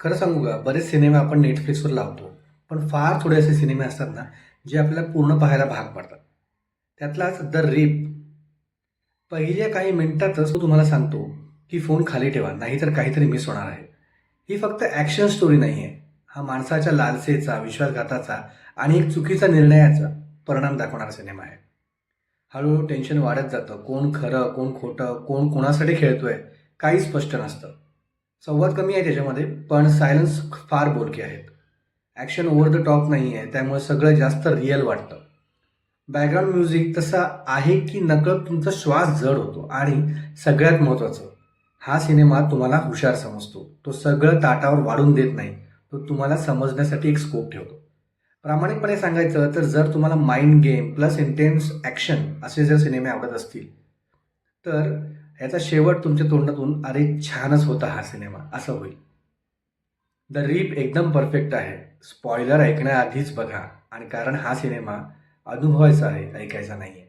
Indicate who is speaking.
Speaker 1: खरं सांगू का, बरेच सिनेमे आपण नेटफ्लिक्सवर लावतो. पण फार थोडे असे सिनेमे असतात ना, जे आपल्याला पूर्ण पाहायला भाग पडतात. त्यातलाच द रिप पहिल्या काही मिनिटातच तो तुम्हाला सांगतो, की फोन खाली ठेवा, नाहीतर काहीतरी मिस होणार आहे. ही फक्त ॲक्शन स्टोरी नाही आहे. हा माणसाच्या लालसेचा, विश्वासघाताचा आणि एक चुकीचा निर्णयाचा परिणाम दाखवणारा सिनेमा आहे. हळूहळू टेन्शन वाढत जातं. कोण खरं, कोण खोटं, कोण कोणासाठी खेळतोय, काही स्पष्ट नसतं. संवाद कमी आहे त्याच्यामध्ये, पण सायलन्स फार बोलके आहेत. ॲक्शन ओव्हर द टॉप नाही आहे, त्यामुळे सगळं जास्त रिअल वाटतं. बॅकग्राऊंड म्युझिक तसा आहे की नकळत तुमचा श्वास जड होतो. आणि सगळ्यात महत्त्वाचं, हा सिनेमा तुम्हाला हुशार समजतो. तो सगळं ताटावर वाढून देत नाही, तो तुम्हाला समजण्यासाठी एक स्कोप ठेवतो. प्रामाणिकपणे सांगायचं तर जर तुम्हाला mind game plus intense action असे जर सिनेमे आवडत असतील, तर ह्याचा शेवट तुमच्या तोंडातून "अरे छानच होता हा सिनेमा" असं होईल. द रीप एकदम परफेक्ट आहे. स्पॉइलर ऐकण्याआधीच बघा, आणि कारण हा सिनेमा अनुभवायचा आहे, ऐकायचा नाहीये.